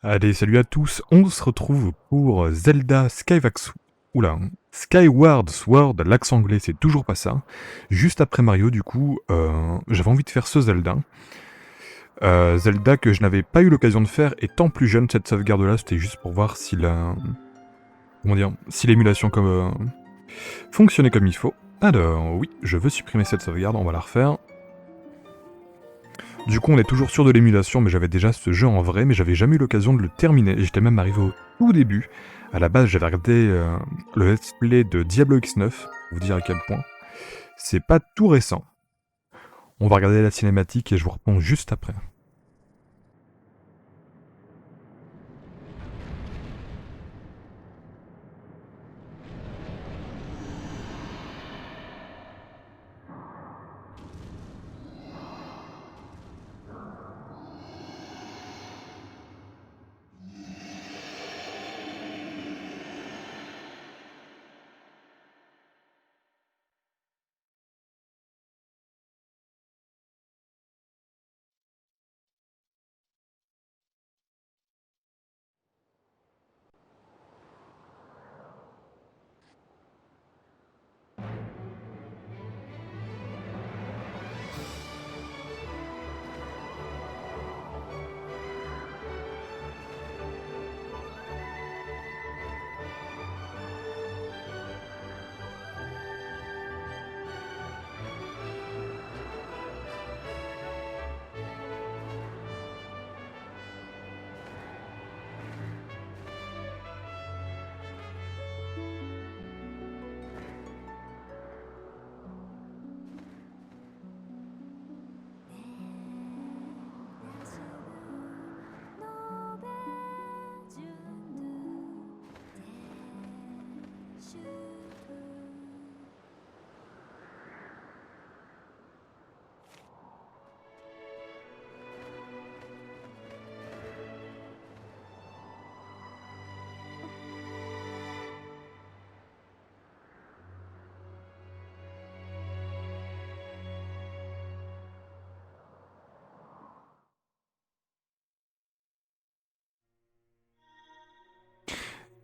Allez, salut à tous, on se retrouve pour Zelda Skyward Sword, l'accent anglais c'est toujours pas ça. Juste après Mario du coup, j'avais envie de faire ce Zelda. Zelda que je n'avais pas eu l'occasion de faire étant plus jeune, cette sauvegarde là c'était juste pour voir si si l'émulation fonctionnait comme il faut. Alors oui, je veux supprimer cette sauvegarde, on va la refaire. Du coup, on est toujours sûr de l'émulation, mais j'avais déjà ce jeu en vrai, mais j'avais jamais eu l'occasion de le terminer. J'étais même arrivé au tout début. À la base, j'avais regardé le let's play de Diablo X9, pour vous dire à quel point. C'est pas tout récent. On va regarder la cinématique et je vous réponds juste après.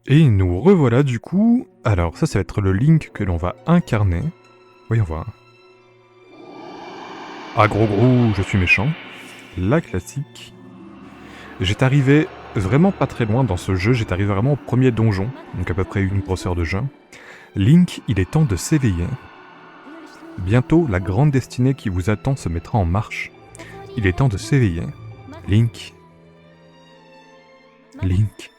Et nous revoilà du coup. Alors ça va être le Link que l'on va incarner. Voyons voir. Ah gros, je suis méchant. La classique. J'étais arrivé vraiment pas très loin dans ce jeu, j'étais arrivé vraiment au premier donjon, donc à peu près une grosse heure de jeu. Link, il est temps de s'éveiller. Bientôt, la grande destinée qui vous attend se mettra en marche. Il est temps de s'éveiller. Link. Link.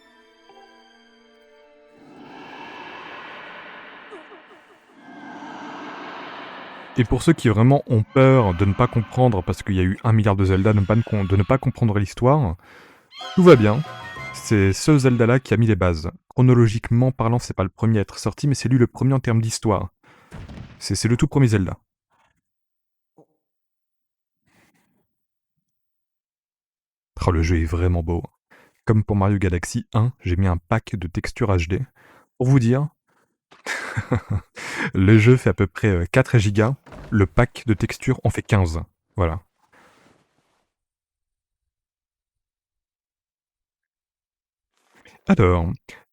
Et pour ceux qui vraiment ont peur de ne pas comprendre, parce qu'il y a eu 1 milliard de Zelda, de ne pas comprendre l'histoire, tout va bien. C'est ce Zelda-là qui a mis les bases. Chronologiquement parlant, c'est pas le premier à être sorti, mais c'est lui le premier en termes d'histoire. C'est le tout premier Zelda. Oh, le jeu est vraiment beau. Comme pour Mario Galaxy 1, j'ai mis un pack de textures HD. Pour vous dire, le jeu fait à peu près 4 gigas, le pack de textures en fait 15. Voilà. Alors,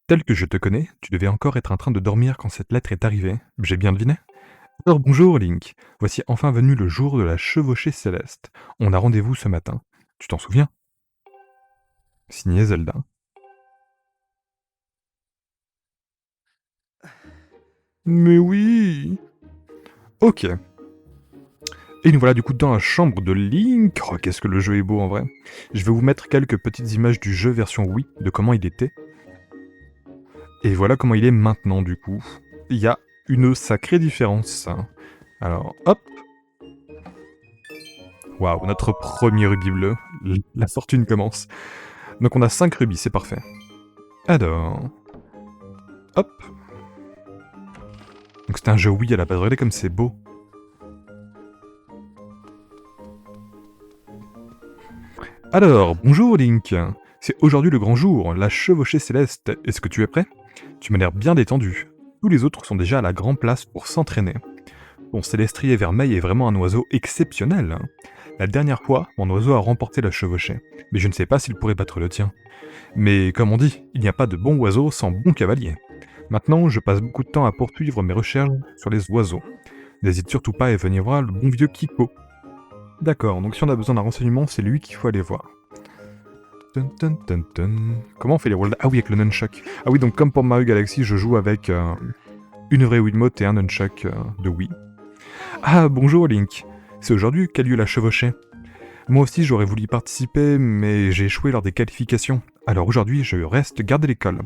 tel que je te connais, tu devais encore être en train de dormir quand cette lettre est arrivée. J'ai bien deviné? Alors bonjour Link, voici enfin venu le jour de la chevauchée céleste. On a rendez-vous ce matin. Tu t'en souviens? Signé Zelda. Mais oui. Ok. Et nous voilà du coup dans la chambre de Link. Oh, qu'est-ce que le jeu est beau en vrai. Je vais vous mettre quelques petites images du jeu version Wii, de comment il était. Et voilà comment il est maintenant du coup. Il y a une sacrée différence. Alors, hop. Waouh, notre premier rubis bleu. La fortune commence. Donc on a 5 rubis, c'est parfait. Alors... Hop. Donc c'était un jeu Wii à la base, regardez comme c'est beau. Alors, bonjour Link. C'est aujourd'hui le grand jour, la chevauchée céleste. Est-ce que tu es prêt? Tu m'as l'air bien détendu. Tous les autres sont déjà à la grande place pour s'entraîner. Ton célestrier vermeil est vraiment un oiseau exceptionnel. La dernière fois, mon oiseau a remporté la chevauchée, mais je ne sais pas s'il pourrait battre le tien. Mais comme on dit, il n'y a pas de bon oiseau sans bon cavalier. Maintenant, je passe beaucoup de temps à poursuivre mes recherches sur les oiseaux. N'hésite surtout pas à venir voir le bon vieux Kiko. D'accord, donc si on a besoin d'un renseignement, c'est lui qu'il faut aller voir. Dun, dun, dun, dun. Comment on fait les rôles? Ah oui, avec le nunchuck. Ah oui, donc comme pour Mario Galaxy, je joue avec une vraie Wiimote et un nunchuck de Wii. Ah, bonjour Link. C'est aujourd'hui qu'a lieu la chevauchée. Moi aussi, j'aurais voulu y participer, mais j'ai échoué lors des qualifications. Alors aujourd'hui, je reste garder l'école.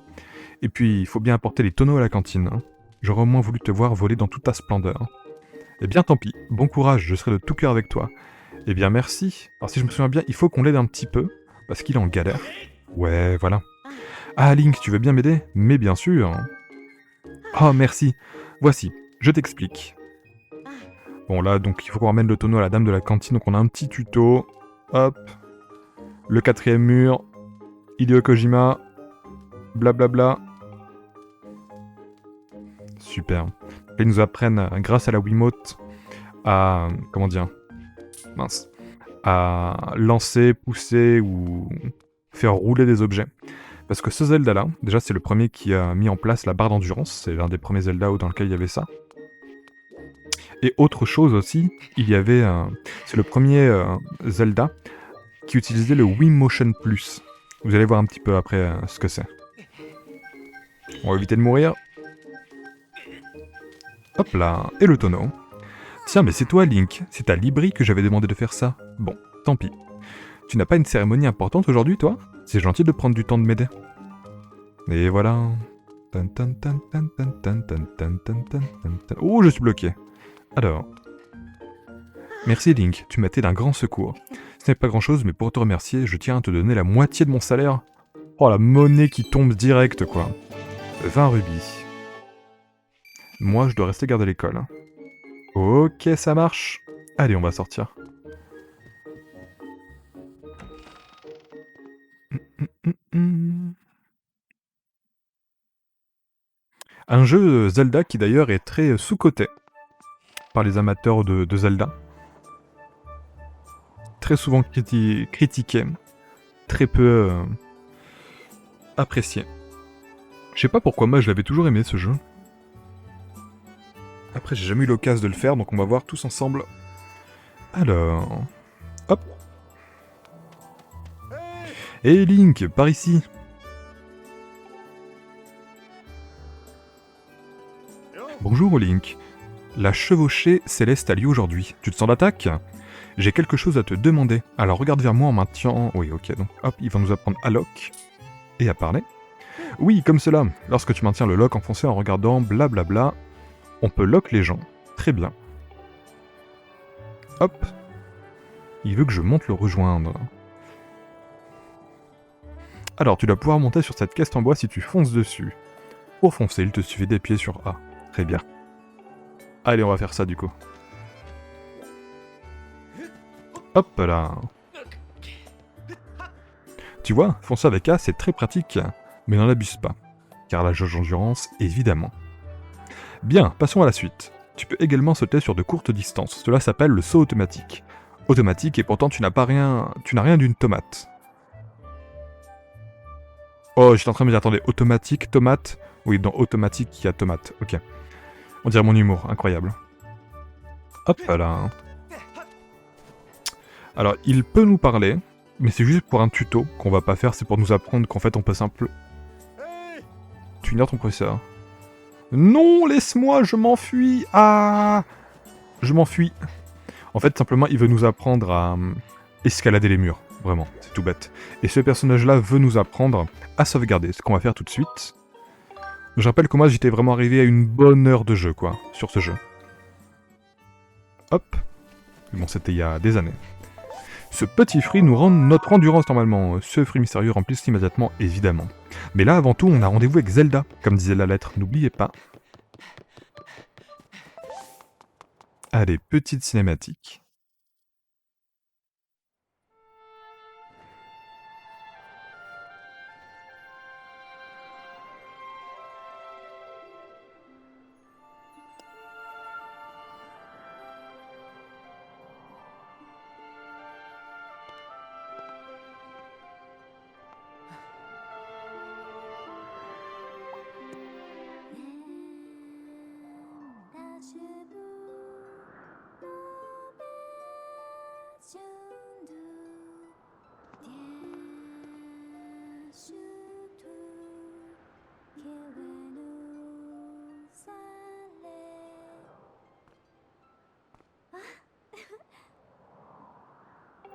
Et puis, il faut bien apporter les tonneaux à la cantine. Hein. J'aurais au moins voulu te voir voler dans toute ta splendeur. Eh bien, tant pis. Bon courage, je serai de tout cœur avec toi. Eh bien, merci. Alors, si je me souviens bien, il faut qu'on l'aide un petit peu, parce qu'il est en galère. Ouais, voilà. Ah, Link, tu veux bien m'aider? Mais bien sûr. Oh, merci. Voici, je t'explique. Bon, là, donc, il faut qu'on ramène le tonneau à la dame de la cantine, donc on a un petit tuto. Hop. Le quatrième mur. Hideo Kojima. Blablabla. Super. Là, ils nous apprennent, grâce à la Wiimote, à... comment dire? Mince. À lancer, pousser ou faire rouler des objets. Parce que ce Zelda-là, déjà c'est le premier qui a mis en place la barre d'endurance, c'est l'un des premiers Zelda dans lequel il y avait ça. Et autre chose aussi, il y avait... c'est le premier Zelda qui utilisait le Wii Motion Plus. Vous allez voir un petit peu après ce que c'est. On va éviter de mourir. Hop là, et le tonneau. Tiens, mais c'est toi Link, c'est à Libri que j'avais demandé de faire ça. Bon, tant pis. Tu n'as pas une cérémonie importante aujourd'hui, toi? C'est gentil de prendre du temps de m'aider. Et voilà. Oh, je suis bloqué. Alors. Merci Link, tu m'as été d'un grand secours. Ce n'est pas grand chose, mais pour te remercier, je tiens à te donner la moitié de mon salaire. Oh, la monnaie qui tombe direct, quoi. 20 rubis. Moi, je dois rester garder l'école. Ok, ça marche. Allez, on va sortir. Un jeu Zelda qui d'ailleurs est très sous-coté par les amateurs de Zelda. Très souvent critiqué, très peu apprécié. Je sais pas pourquoi moi je l'avais toujours aimé ce jeu. Après j'ai jamais eu l'occasion de le faire donc on va voir tous ensemble. Alors... Hop. Hey Link, par ici. Bonjour Link. La chevauchée céleste a lieu aujourd'hui. Tu te sens d'attaque? J'ai quelque chose à te demander. Alors regarde vers moi en maintenant... Oui, ok, donc hop, il va nous apprendre à lock et à parler. Oui, comme cela. Lorsque tu maintiens le lock enfoncé en regardant blablabla, on peut lock les gens. Très bien. Hop. Il veut que je monte le rejoindre. Alors, tu dois pouvoir monter sur cette caisse en bois si tu fonces dessus. Pour foncer, il te suffit d'appuyer sur A. Très bien. Allez, on va faire ça du coup. Hop là. Tu vois, foncer avec A, c'est très pratique. Mais n'en abuse pas. Car la jauge d'endurance, évidemment. Bien, passons à la suite. Tu peux également sauter sur de courtes distances. Cela s'appelle le saut automatique. Automatique et pourtant tu n'as rien d'une tomate. Oh, j'étais en train de me dire, attendez, automatique, tomate? Oui, dans automatique, il y a tomate, ok. On dirait mon humour, incroyable. Hop là. Alors, il peut nous parler, mais c'est juste pour un tuto qu'on va pas faire, c'est pour nous apprendre qu'en fait on peut simplement... Tu ignores ton professeur. Non, laisse-moi, je m'enfuis. Ah, je m'enfuis. En fait, simplement, il veut nous apprendre à escalader les murs. Vraiment, c'est tout bête. Et ce personnage-là veut nous apprendre à sauvegarder, ce qu'on va faire tout de suite. Je rappelle que moi, j'étais vraiment arrivé à une bonne heure de jeu, quoi, sur ce jeu. Hop. Bon, c'était il y a des années. Ce petit fruit nous rend notre endurance normalement. Ce fruit mystérieux remplit immédiatement, évidemment. Mais là, avant tout, on a rendez-vous avec Zelda, comme disait la lettre. N'oubliez pas. Allez, petite cinématique.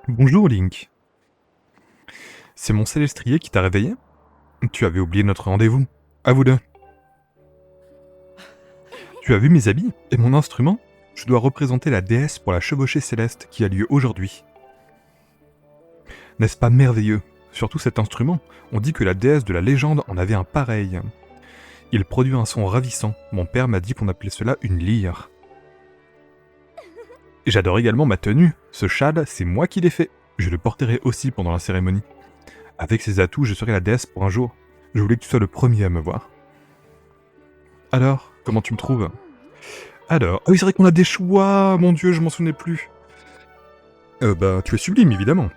Bonjour Link. C'est mon Célestrier qui t'a réveillé? Tu avais oublié notre rendez-vous. À vous deux. Tu as vu mes habits et mon instrument? Je dois représenter la déesse pour la chevauchée céleste qui a lieu aujourd'hui. N'est-ce pas merveilleux? Surtout cet instrument. On dit que la déesse de la légende en avait un pareil. Il produit un son ravissant. Mon père m'a dit qu'on appelait cela une lyre. J'adore également ma tenue. Ce châle, c'est moi qui l'ai fait. Je le porterai aussi pendant la cérémonie. Avec ces atouts, je serai la déesse pour un jour. Je voulais que tu sois le premier à me voir. Alors, comment tu me trouves? Alors, ah oui, c'est vrai qu'on a des choix, mon dieu, je m'en souvenais plus. Bah, tu es sublime, évidemment.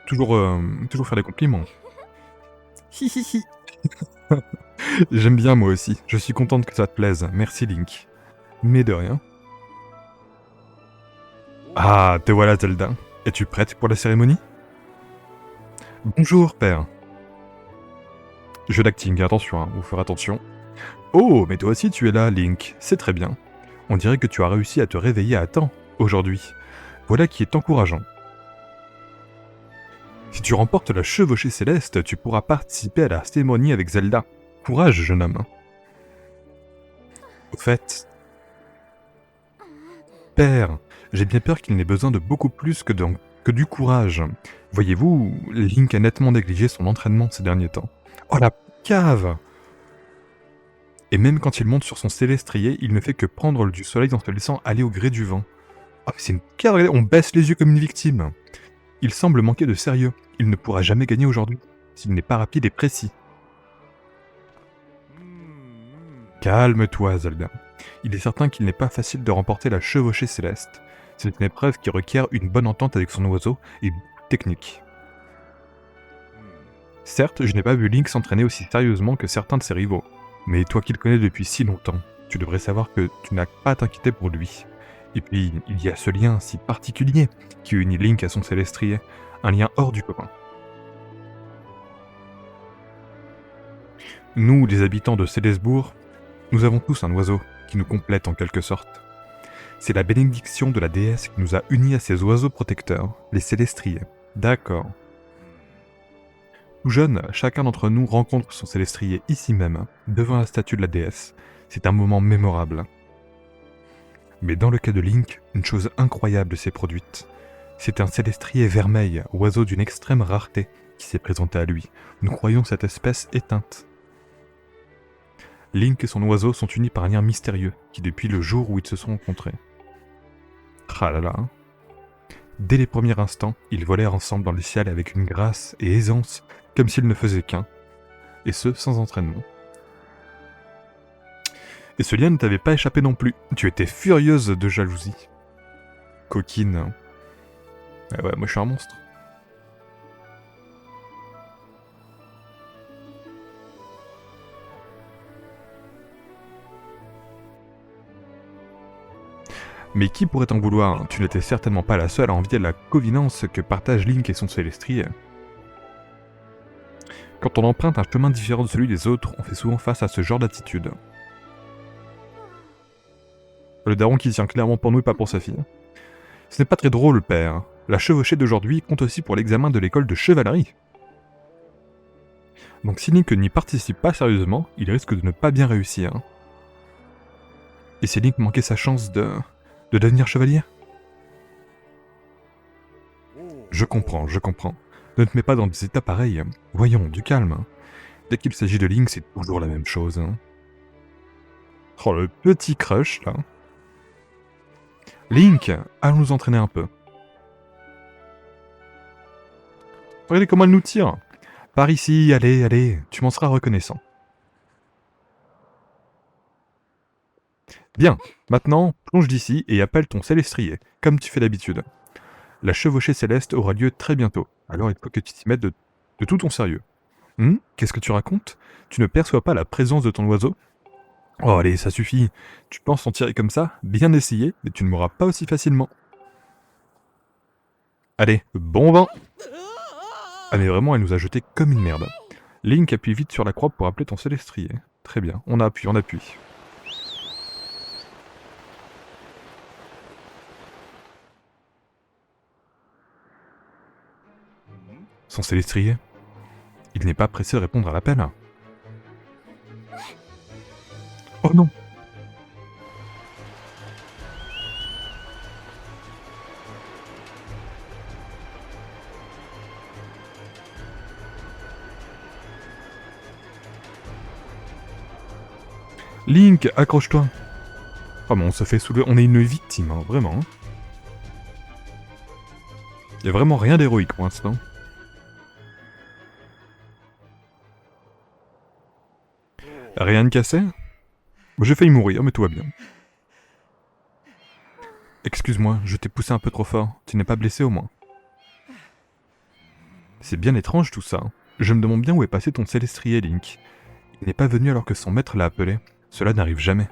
Toujours faire des compliments. Hi hi hi. J'aime bien moi aussi, je suis contente que ça te plaise, merci Link. Mais de rien. Ah, te voilà Zelda. Es-tu prête pour la cérémonie? Bonjour, père. Jeu d'acting, attention, vous ferez attention. Oh, mais toi aussi tu es là, Link, c'est très bien. On dirait que tu as réussi à te réveiller à temps, aujourd'hui. Voilà qui est encourageant. Si tu remportes la chevauchée céleste, tu pourras participer à la cérémonie avec Zelda. Courage, jeune homme. Au fait, père, j'ai bien peur qu'il n'ait besoin de beaucoup plus que du courage. Voyez-vous, Link a nettement négligé son entraînement ces derniers temps. Oh la cave! Et même quand il monte sur son célestrier, il ne fait que prendre du soleil en se laissant aller au gré du vent. Ah, mais c'est une cave, regardez, on baisse les yeux comme une victime. Il semble manquer de sérieux. Il ne pourra jamais gagner aujourd'hui, s'il n'est pas rapide et précis. Calme-toi, Zelda. Il est certain qu'il n'est pas facile de remporter la chevauchée céleste. C'est une épreuve qui requiert une bonne entente avec son oiseau et beaucoup de technique. Certes, je n'ai pas vu Link s'entraîner aussi sérieusement que certains de ses rivaux, mais toi qui le connais depuis si longtemps, tu devrais savoir que tu n'as pas à t'inquiéter pour lui. Et puis, il y a ce lien si particulier qui unit Link à son célestrier, un lien hors du commun. Nous, les habitants de Célesbourg, nous avons tous un oiseau qui nous complète en quelque sorte. C'est la bénédiction de la déesse qui nous a unis à ces oiseaux protecteurs, les célestriers. D'accord. Tout jeune, chacun d'entre nous rencontre son célestrier ici même, devant la statue de la déesse. C'est un moment mémorable. Mais dans le cas de Link, une chose incroyable s'est produite. C'est un célestrier vermeil, oiseau d'une extrême rareté, qui s'est présenté à lui. Nous croyons cette espèce éteinte. Link et son oiseau sont unis par un lien mystérieux, qui depuis le jour où ils se sont rencontrés. Ah là là. Dès les premiers instants, ils volèrent ensemble dans le ciel avec une grâce et aisance, comme s'ils ne faisaient qu'un, et ce, sans entraînement. Et ce lien ne t'avait pas échappé non plus, tu étais furieuse de jalousie. Coquine. Ah ouais, moi je suis un monstre. Mais qui pourrait en vouloir? Tu n'étais certainement pas la seule à envier la convenance que partagent Link et son célestrier. Quand on emprunte un chemin différent de celui des autres, on fait souvent face à ce genre d'attitude. Le daron qui tient clairement pour nous et pas pour sa fille. Ce n'est pas très drôle, père. La chevauchée d'aujourd'hui compte aussi pour l'examen de l'école de chevalerie. Donc si Link n'y participe pas sérieusement, il risque de ne pas bien réussir. Et si Link manquait sa chance de devenir chevalier? Je comprends, je comprends. Ne te mets pas dans des états pareils. Voyons, du calme. Dès qu'il s'agit de Link, c'est toujours la même chose. Oh, le petit crush, là. Link, allons nous entraîner un peu. Regardez comment elle nous tire. Par ici, allez, allez, tu m'en seras reconnaissant. Bien, maintenant, plonge d'ici et appelle ton célestrier, comme tu fais d'habitude. La chevauchée céleste aura lieu très bientôt, alors il faut que tu t'y mettes de tout ton sérieux. Qu'est-ce que tu racontes? Tu ne perçois pas la présence de ton oiseau? Oh allez, ça suffit. Tu penses t'en tirer comme ça? Bien essayé, mais tu ne m'auras pas aussi facilement. Allez, bon vent! Ah mais vraiment, elle nous a jeté comme une merde. Link appuie vite sur la croix pour appeler ton célestrier. Très bien, on appuie, on appuie. Son célestrier. Il n'est pas pressé de répondre à l'appel. Oh non! Link, accroche-toi! Oh mais on se fait soulever, on est une victime, hein, vraiment. Hein. Y a vraiment rien d'héroïque pour l'instant. Rien de cassé? J'ai failli mourir, mais tout va bien. Excuse-moi, je t'ai poussé un peu trop fort. Tu n'es pas blessé au moins? C'est bien étrange tout ça. Je me demande bien où est passé ton célestrier, Link. Il n'est pas venu alors que son maître l'a appelé. Cela n'arrive jamais.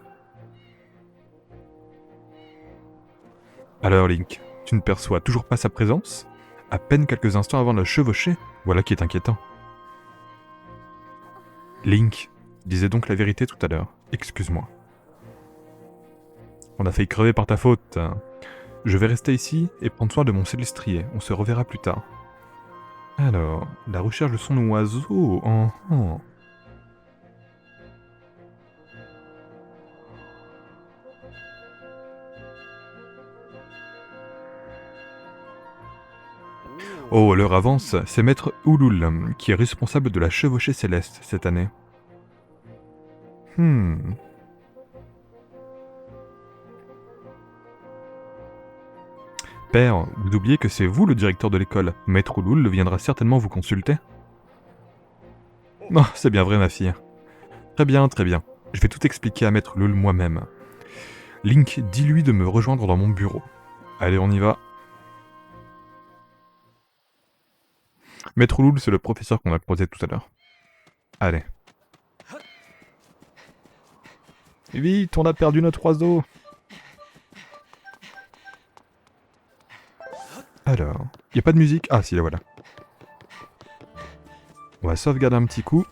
Alors Link, tu ne perçois toujours pas sa présence? À peine quelques instants avant de la chevaucher? Voilà qui est inquiétant. Link, disais donc la vérité tout à l'heure. Excuse-moi. On a failli crever par ta faute. Je vais rester ici et prendre soin de mon célestrier. On se reverra plus tard. Alors, la recherche de son oiseau... Oh, l'heure avance, c'est Maître Ulul qui est responsable de la chevauchée céleste cette année. Père, vous oubliez que c'est vous le directeur de l'école. Maître Ulul viendra certainement vous consulter. Oh, c'est bien vrai ma fille. Très bien, très bien. Je vais tout expliquer à Maître Ulul moi-même. Link, dis-lui de me rejoindre dans mon bureau. Allez, on y va. Maître Ulul, c'est le professeur qu'on a croisé tout à l'heure. Allez. Vite, on a perdu notre oiseau. Alors, y a pas de musique? Ah si, la voilà. On va sauvegarder un petit coup.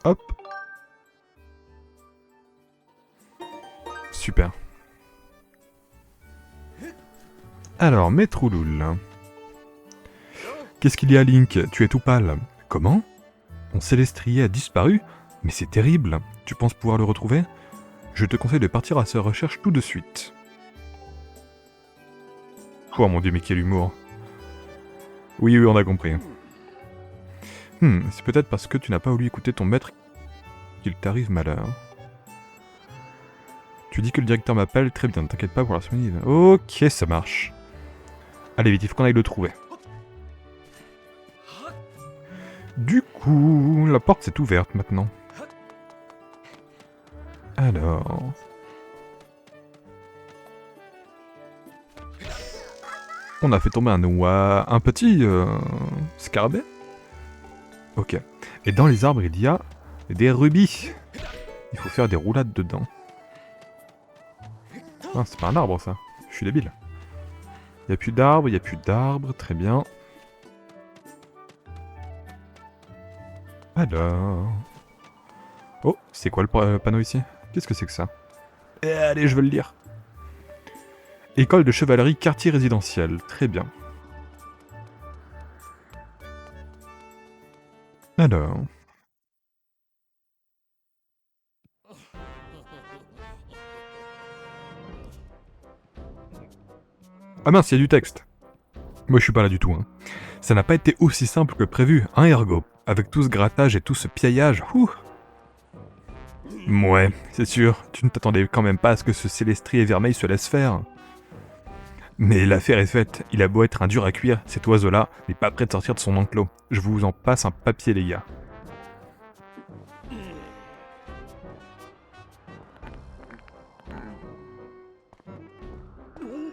Hop. Super. Alors, Maître Ulul. Qu'est-ce qu'il y a, Link? Tu es tout pâle. Comment? Ton célestrier a disparu? Mais c'est terrible. Tu penses pouvoir le retrouver? Je te conseille de partir à sa recherche tout de suite. Oh mon dieu, mais quel humour. Oui, on a compris. C'est peut-être parce que tu n'as pas voulu écouter ton maître qu'il t'arrive malheur. Tu dis que le directeur m'appelle, très bien, ne t'inquiète pas pour la semaine. Ok, ça marche. Allez vite, il faut qu'on aille le trouver. Du coup, la porte s'est ouverte maintenant. Alors... On a fait tomber un petit scarabée. Ok. Et dans les arbres, il y a des rubis. Il faut faire des roulades dedans. Ah, c'est pas un arbre ça. Je suis débile. Il n'y a plus d'arbres, très bien. Alors... Oh, c'est quoi le panneau ici? Qu'est-ce que c'est que ça? Allez, je veux le lire. École de chevalerie, quartier résidentiel. Très bien. Alors... Ah mince, il y a du texte. Moi, je suis pas là du tout. Hein. Ça n'a pas été aussi simple que prévu, hein, Ergo? Avec tout ce grattage et tout ce piaillage, ouh. Ouais, c'est sûr, tu ne t'attendais quand même pas à ce que ce célestrier vermeil se laisse faire. Mais l'affaire est faite, il a beau être un dur à cuire, cet oiseau-là n'est pas prêt de sortir de son enclos. Je vous en passe un papier, les gars.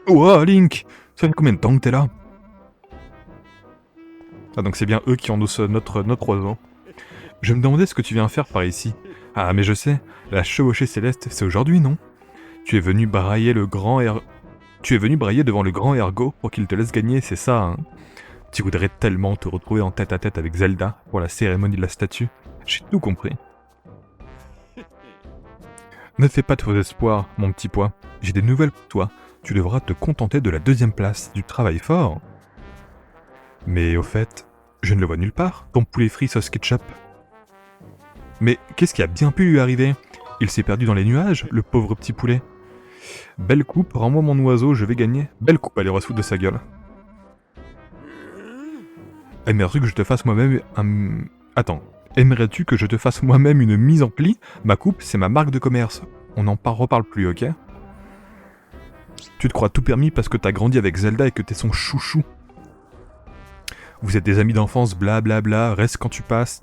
Oh, Link! Ça fait combien de temps que t'es là? Ah, donc c'est bien eux qui endossent notre oiseau. Je me demandais ce que tu viens faire par ici. Ah, mais je sais, la chevauchée céleste, c'est aujourd'hui, non? Tu es venu brailler devant le grand Ergo pour qu'il te laisse gagner, c'est ça, hein? Tu voudrais tellement te retrouver en tête-à-tête avec Zelda pour la cérémonie de la statue. J'ai tout compris. Ne fais pas de faux espoirs, mon petit pois. J'ai des nouvelles pour toi. Tu devras te contenter de la 2e place, du travail fort. Mais au fait, je ne le vois nulle part, ton poulet frit sauce ketchup. Mais qu'est-ce qui a bien pu lui arriver? Il s'est perdu dans les nuages, le pauvre petit poulet. Belle coupe, rends-moi mon oiseau, je vais gagner. Belle coupe, allez, on va se foutre de sa gueule. Aimerais-tu que je te fasse moi-même un... Attends. Aimerais-tu que je te fasse moi-même une mise en pli? Ma coupe, c'est ma marque de commerce. On n'en reparle plus, ok? Tu te crois tout permis parce que t'as grandi avec Zelda et que t'es son chouchou. Vous êtes des amis d'enfance, blablabla, reste quand tu passes.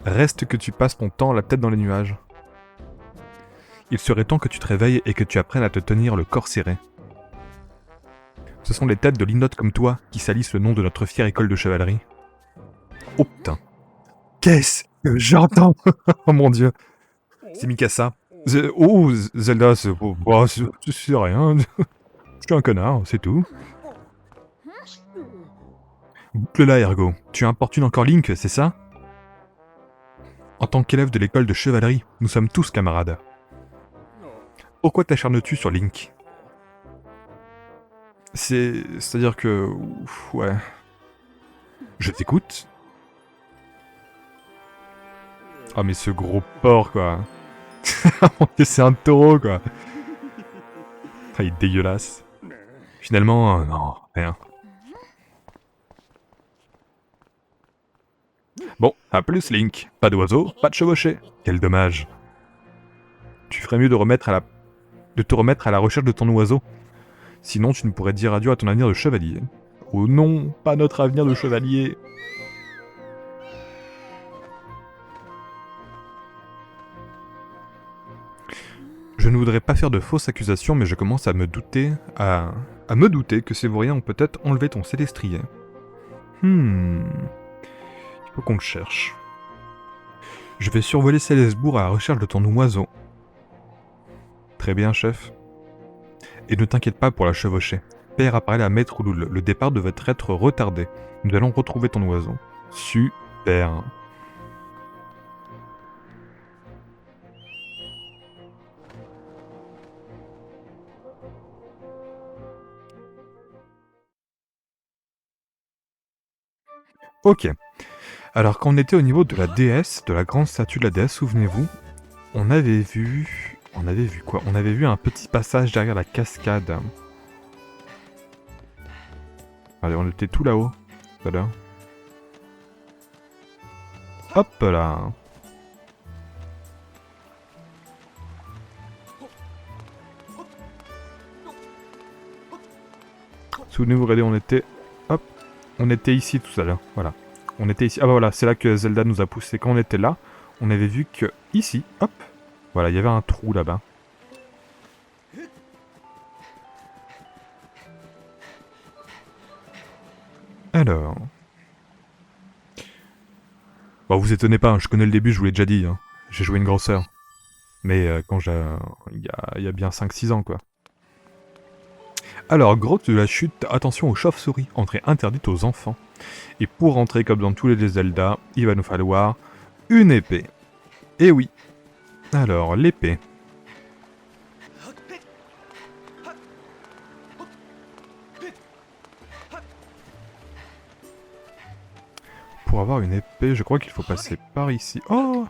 Reste que tu passes ton temps la tête dans les nuages. Il serait temps que tu te réveilles et que tu apprennes à te tenir le corps serré. Ce sont les têtes de linottes comme toi qui salissent le nom de notre fière école de chevalerie. Oh putain. Qu'est-ce que j'entends? Oh mon dieu. C'est Mikasa. Zelda, c'est rien. Je suis un connard, c'est tout. Boucle-la, Ergo. Tu importunes encore Link, c'est ça? En tant qu'élève de l'école de chevalerie, nous sommes tous camarades. Pourquoi t'acharnes-tu sur Link? C'est-à-dire que... ouais... Je t'écoute. Ah mais ce gros porc, quoi. C'est un taureau, quoi. Ah, il est dégueulasse. Finalement, non, rien. Bon, à plus Link. Pas d'oiseau, pas de chevauché. Quel dommage. Tu ferais mieux de te remettre à la recherche de ton oiseau. Sinon, tu ne pourrais dire adieu à ton avenir de chevalier. Oh non, pas notre avenir de chevalier. Je ne voudrais pas faire de fausses accusations, mais je commence à me douter, à me douter que ces vauriens ont peut-être enlevé ton célestrier. Il faut qu'on le cherche. Je vais survoler Célesbourg à la recherche de ton oiseau. Très bien, chef. Et ne t'inquiète pas pour la chevaucher. Père apparaît à Maître Ouloul. Le départ devait être retardé. Nous allons retrouver ton oiseau. Super. Ok. Alors quand on était au niveau de la déesse, de la grande statue de la déesse, souvenez-vous, on avait vu quoi? On avait vu un petit passage derrière la cascade. Allez, on était tout là-haut. Voilà. Hop là. Souvenez-vous, regardez, on était... Hop. On était ici tout à l'heure. Voilà. On était ici. Ah bah voilà, c'est là que Zelda nous a poussé. Quand on était là, on avait vu que ici, hop. Voilà, il y avait un trou là-bas. Alors... Bon, vous étonnez pas, hein, je connais le début, je vous l'ai déjà dit. Hein. J'ai joué une grosseur. Mais quand j'ai... Il y a bien 5-6 ans, quoi. Alors, grotte de la chute, attention aux chauves-souris, entrée interdite aux enfants. Et pour rentrer comme dans tous les Zelda, il va nous falloir une épée. Et oui. Alors, l'épée. Pour avoir une épée, je crois qu'il faut passer par ici. Oh!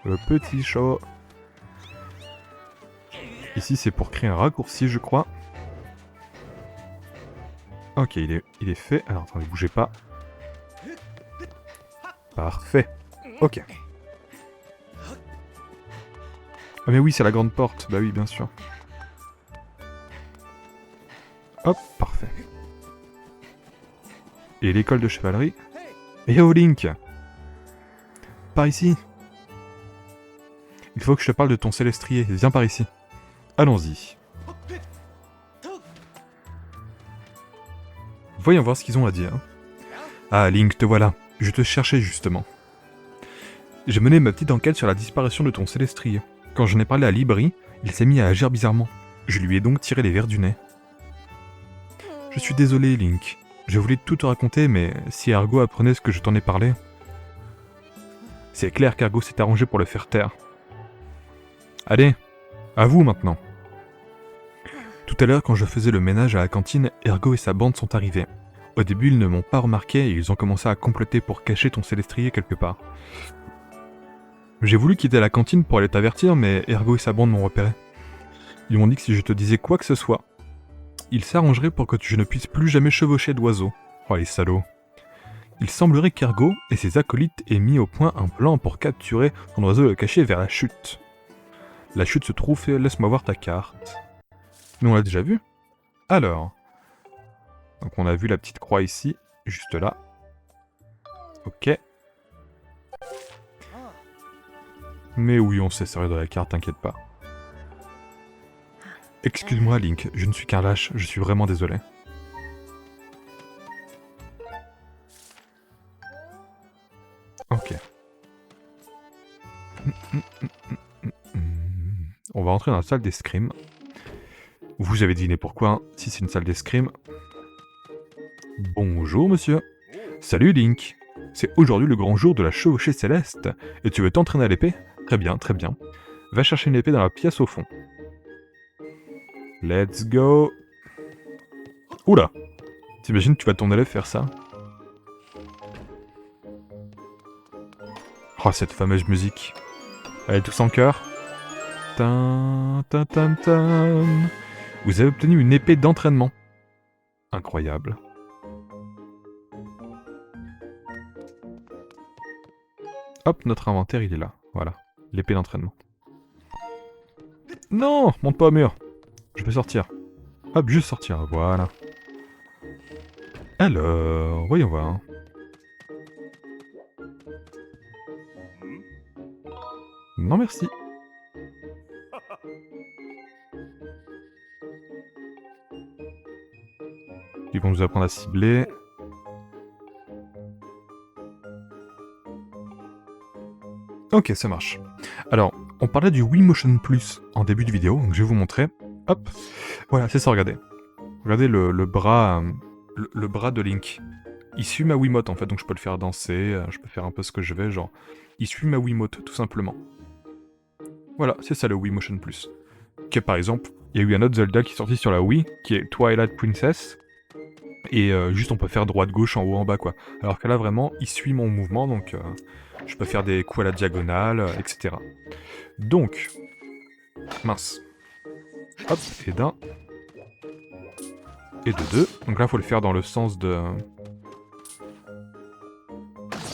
Le petit chat. Ici, c'est pour créer un raccourci, je crois. Ok, il est fait. Alors, attendez, bougez pas. Parfait. Ok. Ah mais oui, c'est la grande porte. Bah oui, bien sûr. Hop, parfait. Et l'école de chevalerie. Et oh Link! Par ici. Il faut que je te parle de ton célestrier. Viens par ici. Allons-y. Voyons voir ce qu'ils ont à dire. Ah, Link, te voilà. Je te cherchais justement. J'ai mené ma petite enquête sur la disparition de ton célestrier. Quand j'en ai parlé à Libri, il s'est mis à agir bizarrement. Je lui ai donc tiré les vers du nez. Je suis désolé, Link. Je voulais tout te raconter, mais si Ergo apprenait ce que je t'en ai parlé... C'est clair qu'Ergo s'est arrangé pour le faire taire. Allez, à vous maintenant. Tout à l'heure, quand je faisais le ménage à la cantine, Ergo et sa bande sont arrivés. Au début, ils ne m'ont pas remarqué et ils ont commencé à comploter pour cacher ton célestrier quelque part. J'ai voulu quitter la cantine pour aller t'avertir, mais Ergo et sa bande m'ont repéré. Ils m'ont dit que si je te disais quoi que ce soit, ils s'arrangeraient pour que je ne puisse plus jamais chevaucher d'oiseaux. Oh les salauds. Il semblerait qu'Ergo et ses acolytes aient mis au point un plan pour capturer ton oiseau et le cacher vers la chute. La chute se trouve, laisse-moi voir ta carte. Mais on l'a déjà vu. Alors. Donc on a vu la petite croix ici, juste là. Ok. Mais oui, on sait sérieux de la carte, t'inquiète pas. Excuse-moi Link, je ne suis qu'un lâche, je suis vraiment désolé. Ok. On va rentrer dans la salle d'escrime. Vous avez deviné pourquoi, hein, si c'est une salle d'escrime. Bonjour monsieur. Salut Link. C'est aujourd'hui le grand jour de la chevauchée céleste. Et tu veux t'entraîner à l'épée? Très bien, très bien. Va chercher une épée dans la pièce au fond. Let's go. Oula. T'imagines tu vas ton élève faire ça? Oh, cette fameuse musique. Allez, tous en chœur. Tan, tan, tan, tan. Vous avez obtenu une épée d'entraînement. Incroyable. Hop, notre inventaire, il est là. Voilà. L'épée d'entraînement. Non, monte pas au mur. Je peux sortir. Hop, juste sortir. Voilà. Alors, voyons voir. Non, merci. Ils vont nous apprendre à cibler. Ok, ça marche. Alors, on parlait du Wii Motion Plus en début de vidéo, donc je vais vous montrer. Hop, voilà, c'est ça, regardez. Regardez le bras, le bras de Link. Il suit ma Wiimote en fait, donc je peux le faire danser, je peux faire un peu ce que je veux, genre... Il suit ma Wiimote, tout simplement. Voilà, c'est ça le Wii Motion Plus. Que par exemple, il y a eu un autre Zelda qui est sorti sur la Wii, qui est Twilight Princess, et juste on peut faire droite-gauche, en haut, en bas quoi. Alors que là vraiment, il suit mon mouvement, donc je peux faire des coups à la diagonale, etc. Donc, mince. Hop, et d'un. Et de deux. Donc là, faut le faire dans le sens de...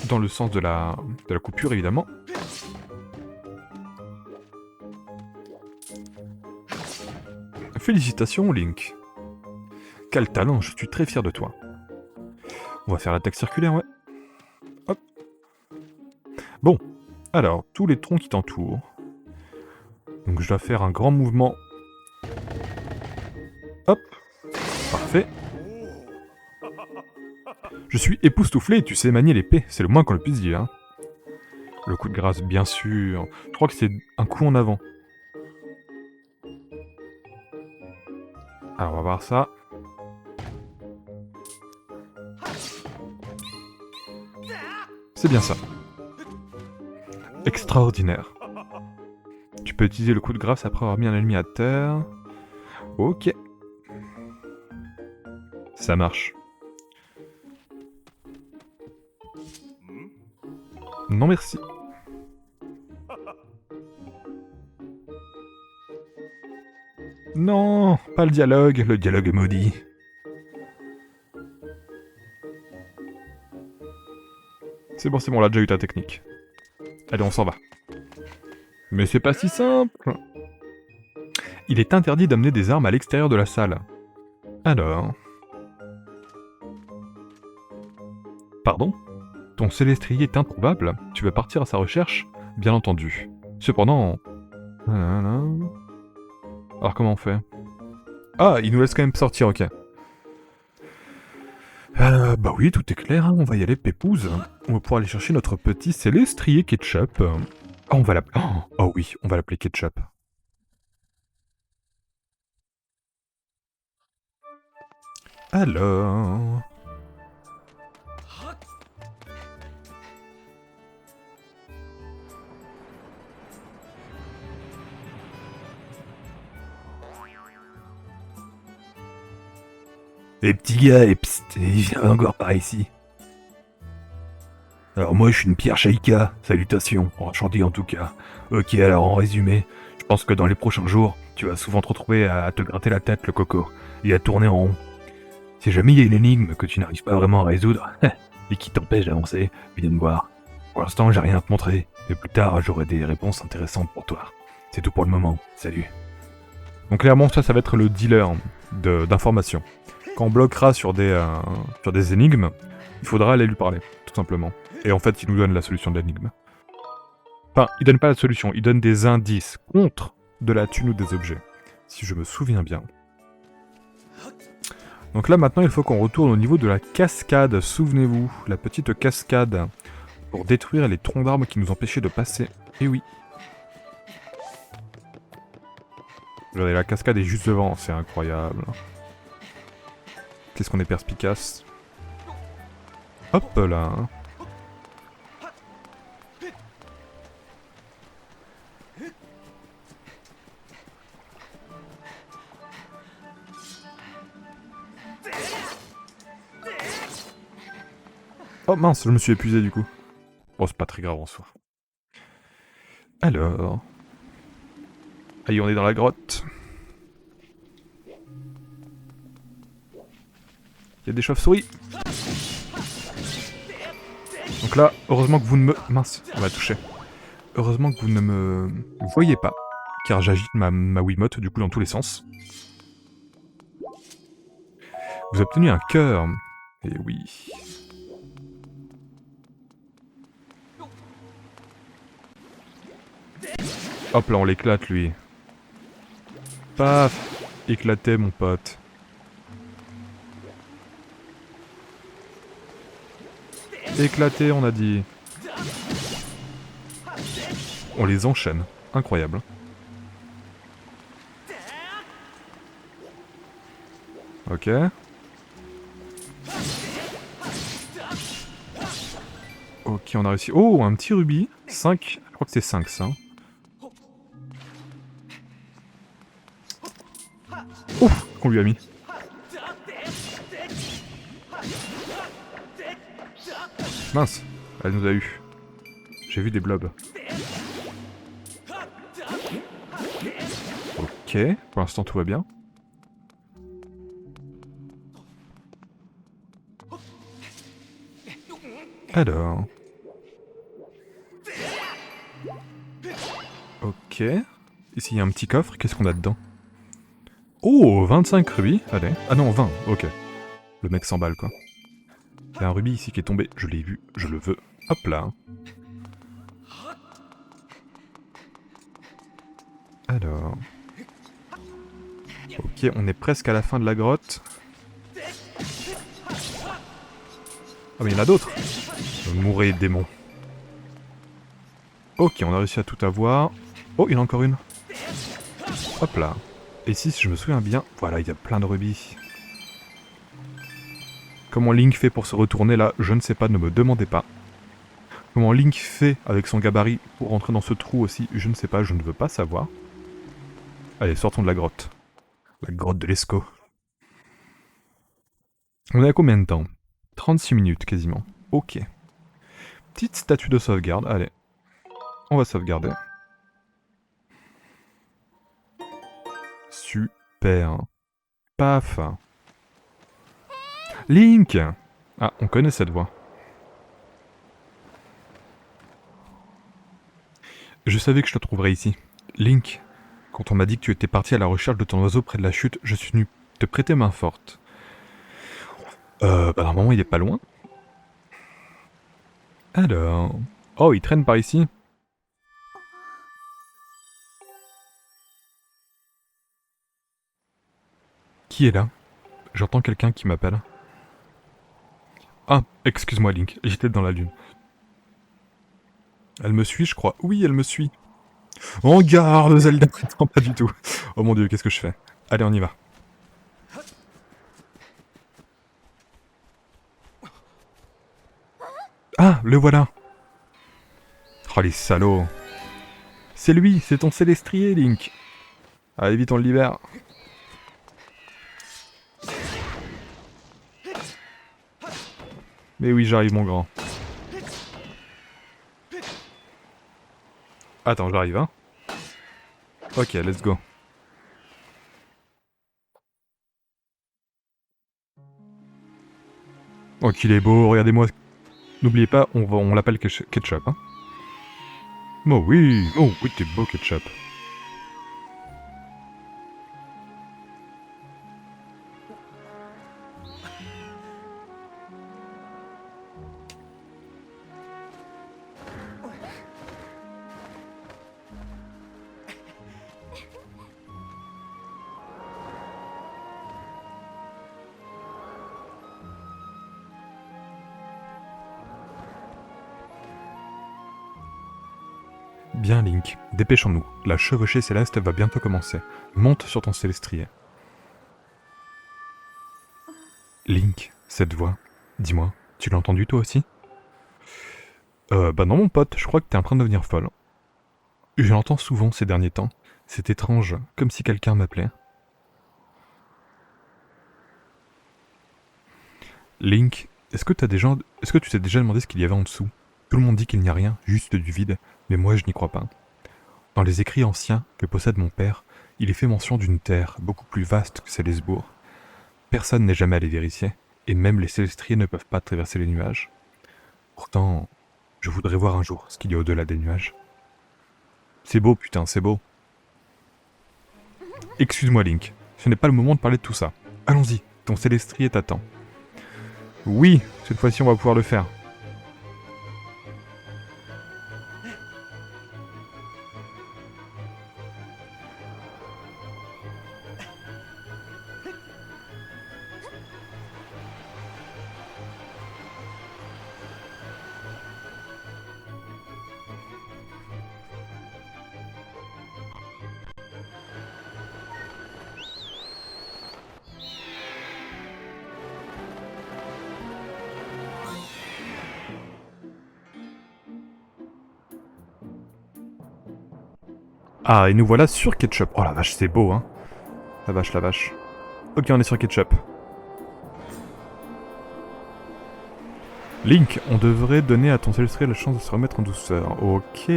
Dans le sens de la coupure, évidemment. Félicitations, Link. Quel talent, je suis très fier de toi. On va faire l'attaque circulaire, ouais. Hop. Bon, alors, tous les troncs qui t'entourent. Donc je dois faire un grand mouvement. Hop. Parfait. Je suis époustouflé et tu sais manier l'épée, c'est le moins qu'on le puisse dire. Hein. Le coup de grâce, bien sûr. Je crois que c'est un coup en avant. Alors on va voir ça. C'est bien ça. Extraordinaire. Tu peux utiliser le coup de grâce après avoir mis un ennemi à terre. Ok. Ça marche. Non merci. Non, pas le dialogue est maudit. C'est bon, on l'a déjà eu ta technique. Allez, on s'en va. Mais c'est pas si simple. Il est interdit d'amener des armes à l'extérieur de la salle. Alors... Pardon? Ton célestrier est introuvable? Tu veux partir à sa recherche? Bien entendu. Cependant... Alors comment on fait? Ah, il nous laisse quand même sortir, ok. Bah oui, tout est clair, hein, on va y aller pépouze. On va pouvoir aller chercher notre petit célestrier ketchup. Oh, on va l'appeler... Oh oui, on va l'appeler ketchup. Alors... Et petit gars, et psst, viens encore par ici. Alors moi je suis une Pierre Shaika, salutations, enchanté en tout cas. Ok, alors en résumé, je pense que dans les prochains jours, tu vas souvent te retrouver à te gratter la tête le coco, et à tourner en rond. Si jamais il y a une énigme que tu n'arrives pas vraiment à résoudre, et qui t'empêche d'avancer, viens me voir. Pour l'instant j'ai rien à te montrer, mais plus tard j'aurai des réponses intéressantes pour toi. C'est tout pour le moment, salut. Donc clairement ça va être le dealer d'informations. Quand on bloquera sur des énigmes, il faudra aller lui parler, tout simplement. Et en fait, il nous donne la solution de l'énigme. Enfin, il donne pas la solution, il donne des indices contre de la thune ou des objets. Si je me souviens bien. Donc là, maintenant, il faut qu'on retourne au niveau de la cascade. Souvenez-vous, la petite cascade. Pour détruire les troncs d'arbres qui nous empêchaient de passer. Eh oui. Regardez, la cascade est juste devant, c'est incroyable. Qu'est-ce qu'on est perspicace. Hop là. Oh mince, je me suis épuisé du coup. Bon, c'est pas très grave en soi. Alors... Allez, on est dans la grotte. Il y a des chauves-souris. Donc là, heureusement que vous ne me... Mince, on m'a touché. Heureusement que vous ne me voyez pas. Car j'agite ma Wiimote du coup dans tous les sens. Vous avez obtenu un cœur. Et oui... Hop là, on l'éclate lui. Paf, éclaté mon pote. Éclaté, on a dit. On les enchaîne. Incroyable. Ok. Ok, on a réussi. Oh, un petit rubis. 5. Je crois que c'est 5 ça. Ouf, qu'on lui a mis. Mince, elle nous a eu. J'ai vu des blobs. Ok, pour l'instant tout va bien. Alors... Ok. Ici il y a un petit coffre, qu'est-ce qu'on a dedans? Oh, 25 rubis, allez. Ah non, 20, ok. Le mec s'emballe quoi. Il y a un rubis ici qui est tombé, je l'ai vu, je le veux. Hop là. Alors... Ok, on est presque à la fin de la grotte. Ah mais il y en a d'autres. Mourez, démon. Ok, on a réussi à tout avoir. Oh, il y en a encore une. Hop là. Et ici, si je me souviens bien, voilà, il y a plein de rubis. Comment Link fait pour se retourner là, je ne sais pas, ne me demandez pas. Comment Link fait avec son gabarit pour rentrer dans ce trou aussi, je ne sais pas, je ne veux pas savoir. Allez, sortons de la grotte. La grotte de l'Esco. On est à combien de temps? 36 minutes quasiment. Ok. Petite statue de sauvegarde, allez. On va sauvegarder. Super. Paf. Link! Ah, on connaît cette voix. Je savais que je te trouverais ici. Link, quand on m'a dit que tu étais parti à la recherche de ton oiseau près de la chute, je suis venu te prêter main forte. Bah normalement il est pas loin. Alors... Oh, il traîne par ici. Qui est là? J'entends quelqu'un qui m'appelle. Ah, excuse-moi Link, j'étais dans la lune. Elle me suit, je crois. Oui, elle me suit. En garde, Zelda. Non, pas du tout. Oh mon dieu, qu'est-ce que je fais? Allez, on y va. Ah, le voilà. Oh, les salauds. C'est lui, c'est ton célestrier, Link. Allez, vite, on le libère. Mais oui, j'arrive, mon grand. Attends, j'arrive, hein. Ok, let's go. Oh, qu'il est beau, regardez-moi. N'oubliez pas, on l'appelle Ketchup, hein. Oh oui, t'es beau, Ketchup. Bien, Link, dépêchons-nous. La chevauchée céleste va bientôt commencer. Monte sur ton célestrier. Link, cette voix, dis-moi, tu l'as entendue toi aussi? Bah non mon pote, je crois que t'es en train de devenir folle. Je l'entends souvent ces derniers temps. C'est étrange, comme si quelqu'un m'appelait. Link, est-ce que tu t'es déjà demandé ce qu'il y avait en dessous? Tout le monde dit qu'il n'y a rien, juste du vide, mais moi je n'y crois pas. Dans les écrits anciens que possède mon père, il est fait mention d'une terre beaucoup plus vaste que Célesbourg. Personne n'est jamais allé vérifier, et même les célestriers ne peuvent pas traverser les nuages. Pourtant, je voudrais voir un jour ce qu'il y a au-delà des nuages. C'est beau, putain, c'est beau. Excuse-moi, Link, ce n'est pas le moment de parler de tout ça. Allons-y, ton célestrier t'attend. Oui, cette fois-ci on va pouvoir le faire. Ah, et nous voilà sur Ketchup. Oh la vache, c'est beau, hein. La vache, la vache. Ok, on est sur Ketchup. Link, on devrait donner à ton célestrier la chance de se remettre en douceur. Ok.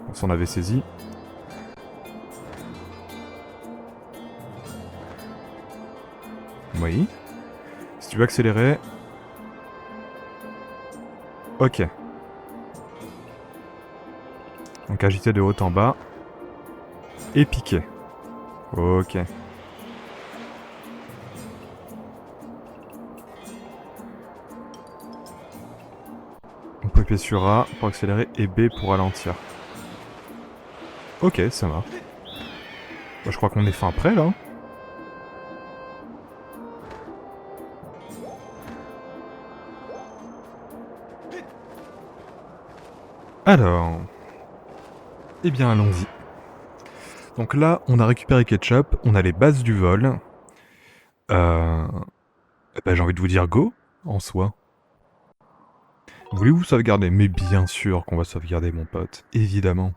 On s'en avait saisi. Oui. Si tu veux accélérer... Ok. Donc agiter de haut en bas. Et piquer. Ok. On peut appuyer sur A pour accélérer et B pour ralentir. Ok, ça va. Bah, je crois qu'on est fin prêt là. Alors... Eh bien, allons-y. Donc là, on a récupéré Ketchup, on a les bases du vol. Bah, j'ai envie de vous dire go, en soi. Voulez-vous sauvegarder? Mais bien sûr qu'on va sauvegarder, mon pote. Évidemment.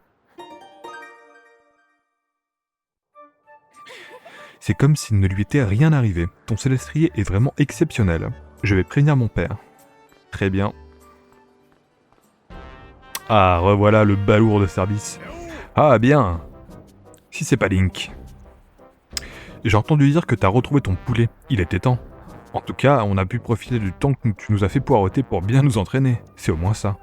C'est comme s'il ne lui était rien arrivé. Ton célestrier est vraiment exceptionnel. Je vais prévenir mon père. Très bien. Ah, revoilà le balourd de service. Ah, bien. Si c'est pas Link. J'ai entendu dire que t'as retrouvé ton poulet. Il était temps. En tout cas, on a pu profiter du temps que tu nous as fait poireauter pour bien nous entraîner. C'est au moins ça.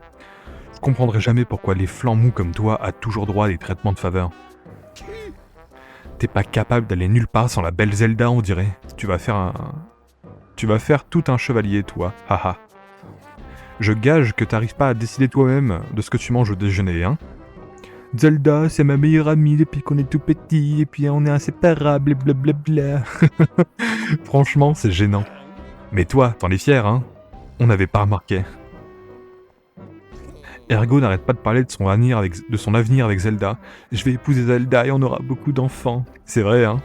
Je comprendrai jamais pourquoi les flancs mous comme toi a toujours droit à des traitements de faveur. T'es pas capable d'aller nulle part sans la belle Zelda, on dirait. Tu vas faire tout un chevalier, toi. Haha. Je gage que t'arrives pas à décider toi-même de ce que tu manges au déjeuner, hein. Zelda, c'est ma meilleure amie depuis qu'on est tout petit, et puis on est inséparables, et blablabla. Franchement, c'est gênant. Mais toi, t'en es fier, hein. On n'avait pas remarqué. Ergo n'arrête pas de parler de son avenir avec Zelda. Je vais épouser Zelda et on aura beaucoup d'enfants. C'est vrai, hein.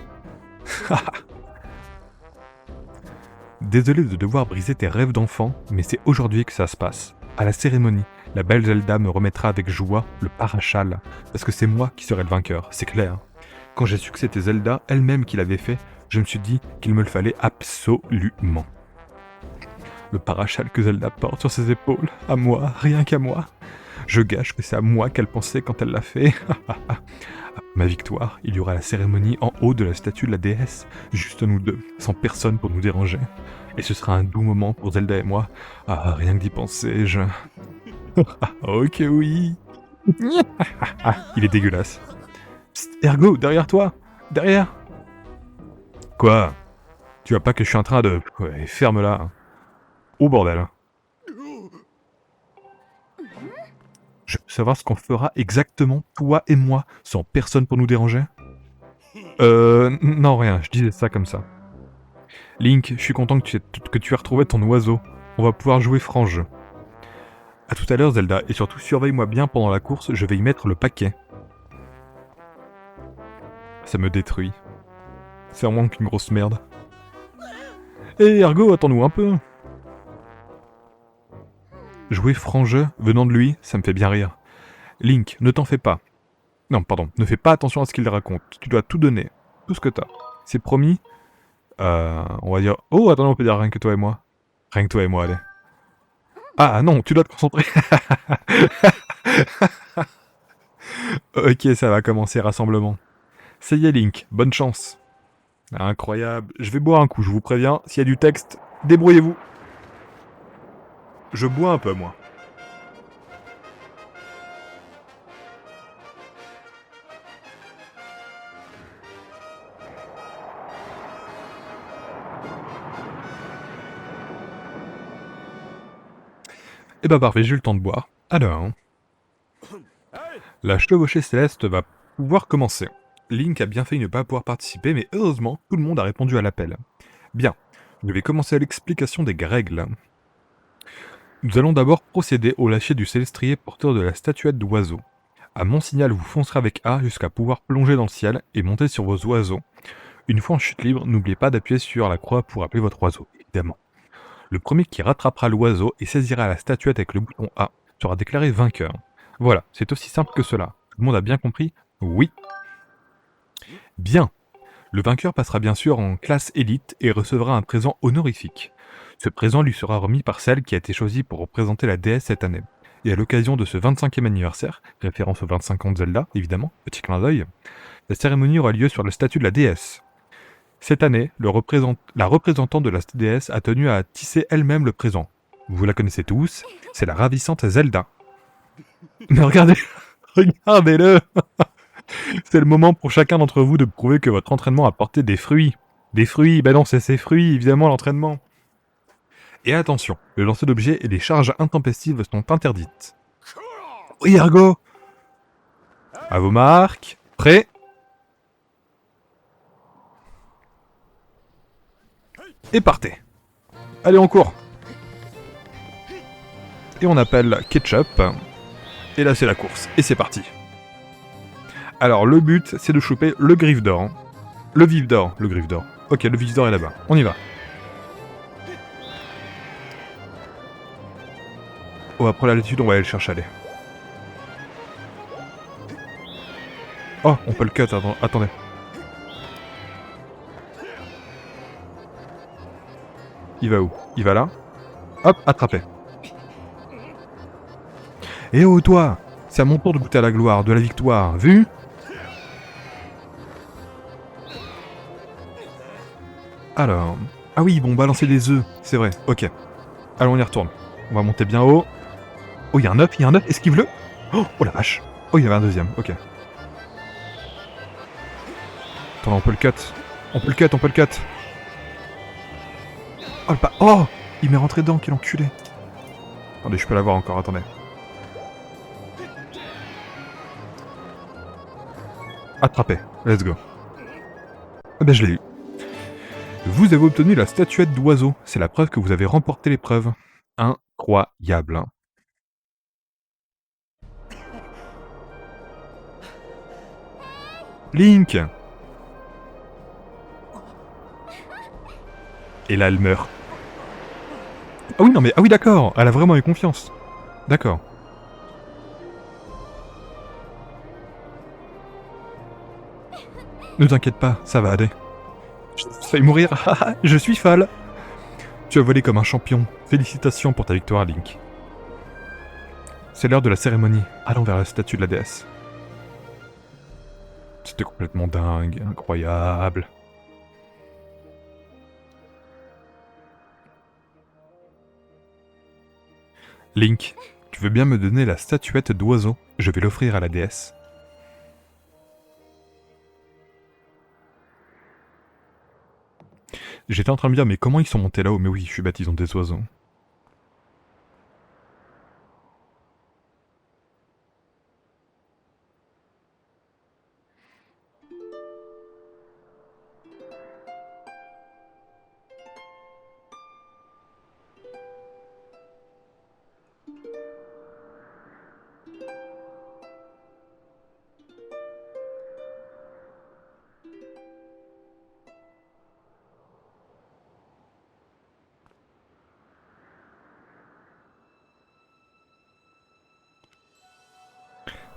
Désolé de devoir briser tes rêves d'enfant, mais c'est aujourd'hui que ça se passe. À la cérémonie, la belle Zelda me remettra avec joie le parachal, parce que c'est moi qui serai le vainqueur, c'est clair. Quand j'ai su que c'était Zelda elle-même qui l'avait fait, Je me suis dit qu'il me le fallait absolument. Le parachal que Zelda porte sur ses épaules, à moi, rien qu'à moi. Je gage que c'est à moi qu'elle pensait quand elle l'a fait. Ma victoire, il y aura la cérémonie en haut de la statue de la déesse, juste nous deux, sans personne pour nous déranger. Et ce sera un doux moment pour Zelda et moi. Ah, rien que d'y penser, je... Ok, oui. Il est dégueulasse. Psst, Ergo, derrière toi. Derrière. Quoi? Tu vois pas que je suis en train de... Ouais, ferme-la. Oh bordel. Je veux savoir ce qu'on fera exactement, toi et moi, sans personne pour nous déranger? Non, rien, je disais ça comme ça. Link, je suis content que tu aies retrouvé ton oiseau. On va pouvoir jouer franc jeu. A tout à l'heure, Zelda, et surtout surveille-moi bien pendant la course, je vais y mettre le paquet. Ça me détruit. C'est vraiment qu'une grosse merde. Hé, Ergo, attends-nous un peu. Jouer franc jeu, venant de lui, ça me fait bien rire. Link, ne t'en fais pas. Non, pardon, ne fais pas attention à ce qu'il raconte. Tu dois tout donner. Tout ce que t'as. C'est promis. On va dire... Oh, attends, on peut dire rien que toi et moi. Rien que toi et moi, allez. Ah non, tu dois te concentrer. Ok, ça va commencer, rassemblement. Ça y est, Link, bonne chance. Incroyable. Je vais boire un coup, je vous préviens. S'il y a du texte, débrouillez-vous. Je bois un peu, moi. Eh bah parfait, j'ai eu le temps de boire. Alors, la chevauchée céleste va pouvoir commencer. Link a bien failli ne pas pouvoir participer, mais heureusement, tout le monde a répondu à l'appel. Bien, je vais commencer à l'explication des règles. Nous allons d'abord procéder au lâcher du célestrier porteur de la statuette d'oiseau. À mon signal, vous foncerez avec A jusqu'à pouvoir plonger dans le ciel et monter sur vos oiseaux. Une fois en chute libre, n'oubliez pas d'appuyer sur la croix pour appeler votre oiseau, évidemment. Le premier qui rattrapera l'oiseau et saisira la statuette avec le bouton A sera déclaré vainqueur. Voilà, c'est aussi simple que cela. Tout le monde a bien compris? Oui. Bien. Le vainqueur passera bien sûr en classe élite et recevra un présent honorifique. Ce présent lui sera remis par celle qui a été choisie pour représenter la déesse cette année. Et à l'occasion de ce 25e anniversaire, référence aux 25 ans de Zelda, évidemment, petit clin d'œil, la cérémonie aura lieu sur le statut de la déesse. Cette année, la représentante de la déesse a tenu à tisser elle-même le présent. Vous la connaissez tous, c'est la ravissante Zelda. Mais regardez, regardez-le. C'est le moment pour chacun d'entre vous de prouver que votre entraînement a porté des fruits. Des fruits, ben non, c'est ces fruits, évidemment, l'entraînement. Et attention, le lancer d'objets et les charges intempestives sont interdites. Oui, Ergo. À vos marques, prêts. Et partez. Allez, on court. Et on appelle Ketchup. Et là, c'est la course. Et c'est parti. Alors, le but, c'est de choper le griffe d'or. Le vif d'or. Le griffe d'or. Ok, le vif d'or est là-bas. On y va. Oh, après la latitude, on va aller le chercher, allez. Oh, on peut le cut, attendez. Il va où? Il va là. Hop, attrapé. Eh oh, toi! C'est à mon tour de goûter à la gloire, de la victoire, vu? Alors... Ah oui, bon, balancer des œufs, c'est vrai, ok. Allons, on y retourne. On va monter bien haut. Oh, il y a un œuf, esquive-le! Oh la vache! Oh, il y avait un deuxième, ok. Attends, on peut le cut. On peut le cut. Oh, le pas... Oh! Il m'est rentré dedans, quel enculé. Attendez, je peux l'avoir encore, attendez. Attrapé, let's go. Ah ben je l'ai eu. Vous avez obtenu la statuette d'oiseau. C'est la preuve que vous avez remporté l'épreuve. Incroyable. Hein. Link! Et là, elle meurt. Ah oui, non mais... Ah oui, d'accord. Elle a vraiment eu confiance. D'accord. Ne t'inquiète pas, ça va aller. J'ai failli mourir. Je suis folle. Tu as volé comme un champion. Félicitations pour ta victoire, Link. C'est l'heure de la cérémonie. Allons vers la statue de la déesse. C'était complètement dingue, incroyable. Link, tu veux bien me donner la statuette d'oiseau? Je vais l'offrir à la déesse. J'étais en train de me dire, mais comment ils sont montés là-haut? Mais oui, je suis bête, ils ont des oiseaux.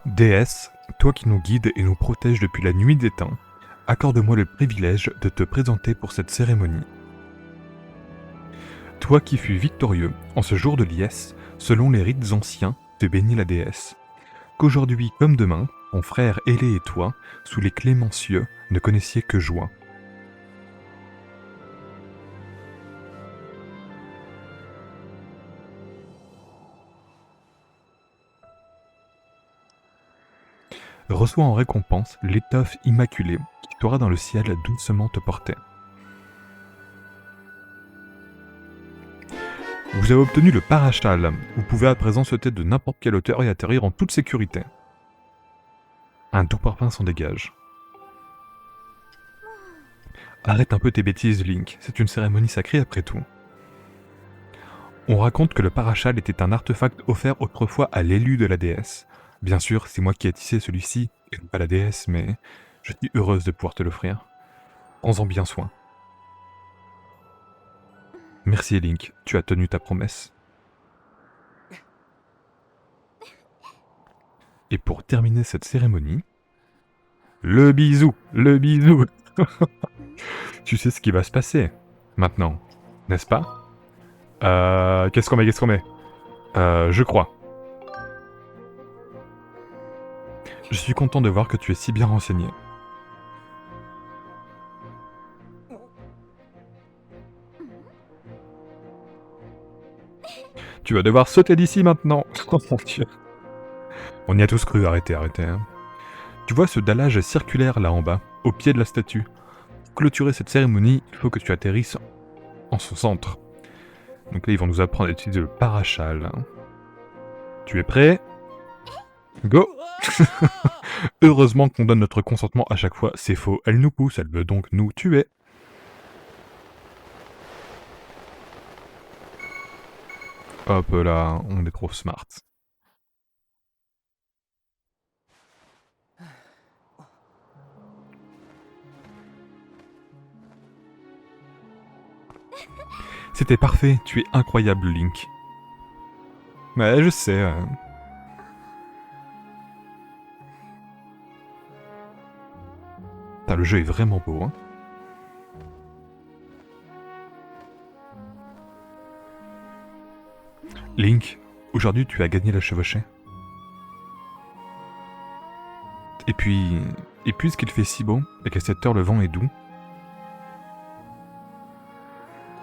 Déesse, toi qui nous guides et nous protèges depuis la nuit des temps, accorde-moi le privilège de te présenter pour cette cérémonie. Toi qui fus victorieux en ce jour de liesse, selon les rites anciens, te bénit la déesse. Qu'aujourd'hui comme demain, ton frère ailé et toi, sous les cléments cieux, ne connaissiez que joie. Reçois en récompense l'étoffe immaculée qui t'aura dans le ciel doucement te porter. Vous avez obtenu le parachal. Vous pouvez à présent sauter de n'importe quelle hauteur et atterrir en toute sécurité. Un doux parfum s'en dégage. Arrête un peu tes bêtises, Link. C'est une cérémonie sacrée après tout. On raconte que le parachal était un artefact offert autrefois à l'élu de la déesse. Bien sûr, c'est moi qui ai tissé celui-ci, et non pas la déesse, mais je suis heureuse de pouvoir te l'offrir. Prends-en bien soin. Merci Link, tu as tenu ta promesse. Et pour terminer cette cérémonie... Le bisou. Tu sais ce qui va se passer, maintenant, n'est-ce pas? Qu'est-ce qu'on met? Je crois. Je suis content de voir que tu es si bien renseigné. Tu vas devoir sauter d'ici maintenant. Oh mon Dieu. On y a tous cru, arrêtez. Hein. Tu vois ce dallage circulaire là en bas, au pied de la statue. Pour clôturer cette cérémonie, il faut que tu atterrisses en son centre. Donc là, ils vont nous apprendre à utiliser le parachal. Tu es prêt? Go. Heureusement qu'on donne notre consentement à chaque fois, c'est faux. Elle nous pousse, elle veut donc nous tuer. Hop là, on est trop smart. C'était parfait, tu es incroyable, Link. Ouais, je sais. Le jeu est vraiment beau, hein. Link, aujourd'hui tu as gagné la chevauchée. Et puisqu'il fait si beau, et qu'à cette heure le vent est doux,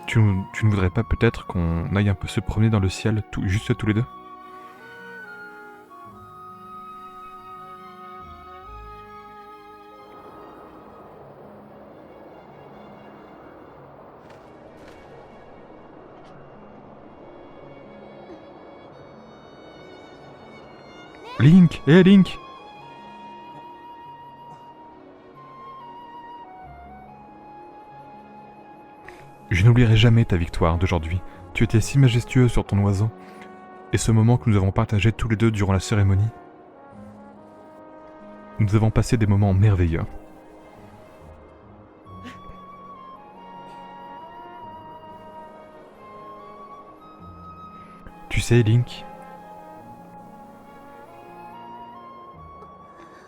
tu ne voudrais pas peut-être qu'on aille un peu se promener dans le ciel, juste tous les deux? Link! Hé Link! Je n'oublierai jamais ta victoire d'aujourd'hui. Tu étais si majestueux sur ton oiseau. Et ce moment que nous avons partagé tous les deux durant la cérémonie. Nous avons passé des moments merveilleux. Tu sais, Link,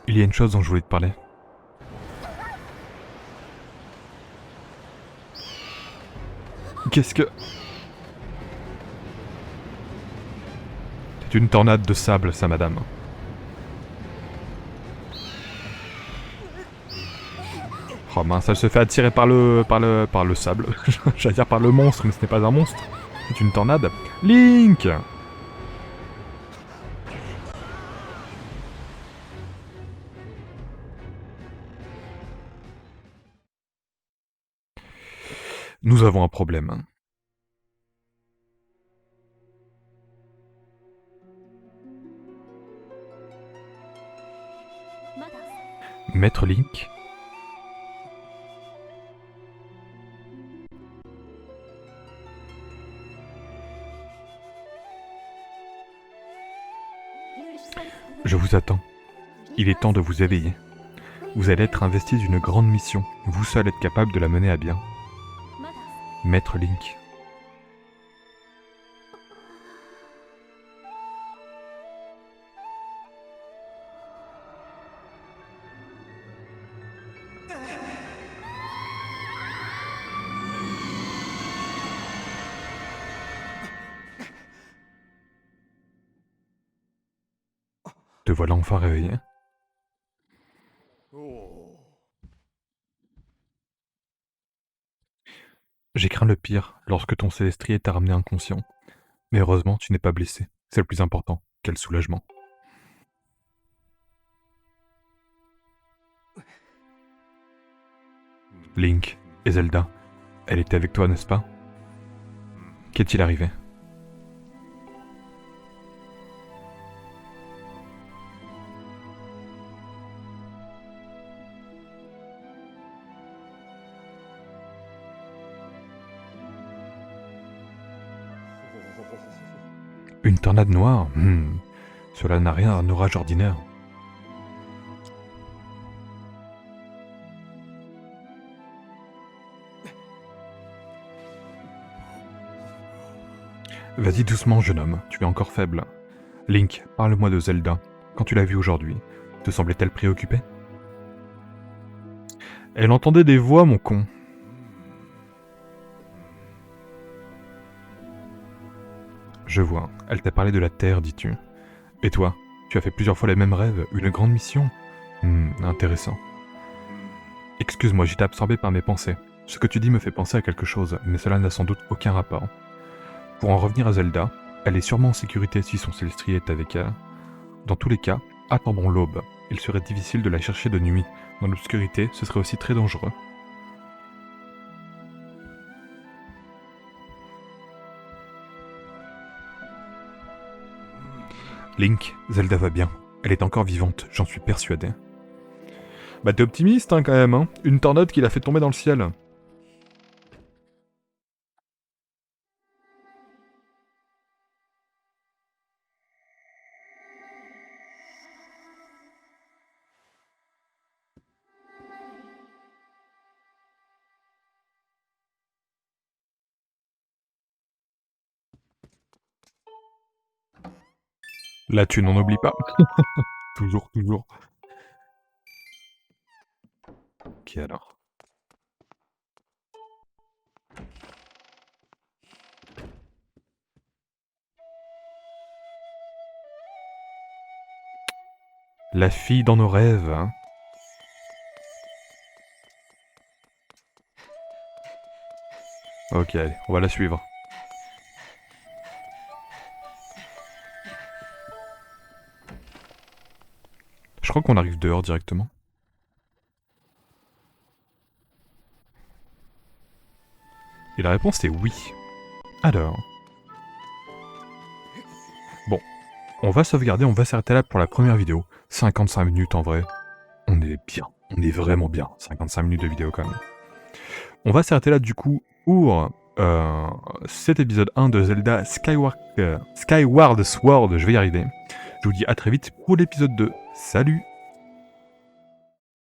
il y a une chose dont je voulais te parler. Qu'est-ce que... C'est une tornade de sable, ça, madame. Oh mince, elle se fait attirer par le sable. J'allais dire par le monstre, mais ce n'est pas un monstre. C'est une tornade. Link! Nous avons un problème. Maître Link? Je vous attends. Il est temps de vous éveiller. Vous allez être investi d'une grande mission. Vous seul êtes capable de la mener à bien. Maître Link. Te voilà enfin réveillé. J'ai craint le pire lorsque ton célestrier t'a ramené inconscient. Mais heureusement, tu n'es pas blessé. C'est le plus important. Quel soulagement. Link et Zelda, elle était avec toi, n'est-ce pas? Qu'est-il arrivé? Une tornade noire? Cela n'a rien d'un orage ordinaire. Vas-y doucement, jeune homme, tu es encore faible. Link, parle-moi de Zelda. Quand tu l'as vue aujourd'hui, te semblait-elle préoccupée? Elle entendait des voix, mon con. Je vois, elle t'a parlé de la Terre, dis-tu. Et toi, tu as fait plusieurs fois les mêmes rêves, une grande mission? Intéressant. Excuse-moi, j'étais absorbé par mes pensées. Ce que tu dis me fait penser à quelque chose, mais cela n'a sans doute aucun rapport. Pour en revenir à Zelda, elle est sûrement en sécurité si son célestrier est avec elle. Dans tous les cas, attendons l'aube. Il serait difficile de la chercher de nuit. Dans l'obscurité, ce serait aussi très dangereux. Link, Zelda va bien. Elle est encore vivante, j'en suis persuadé. Bah t'es optimiste hein, quand même, hein. Une tornade qui l'a fait tomber dans le ciel. Là tu n'en oublies pas. Toujours, toujours. Ok alors. La fille dans nos rêves, hein. Ok, allez, on va la suivre. Je crois qu'on arrive dehors directement. Et la réponse est oui. Alors. Bon. On va sauvegarder, on va s'arrêter là pour la première vidéo. 55 minutes en vrai. On est bien. On est vraiment bien. 55 minutes de vidéo quand même. On va s'arrêter là du coup pour cet épisode 1 de Zelda Skyward Sword. Je vais y arriver. Je vous dis à très vite pour l'épisode 2. Salut!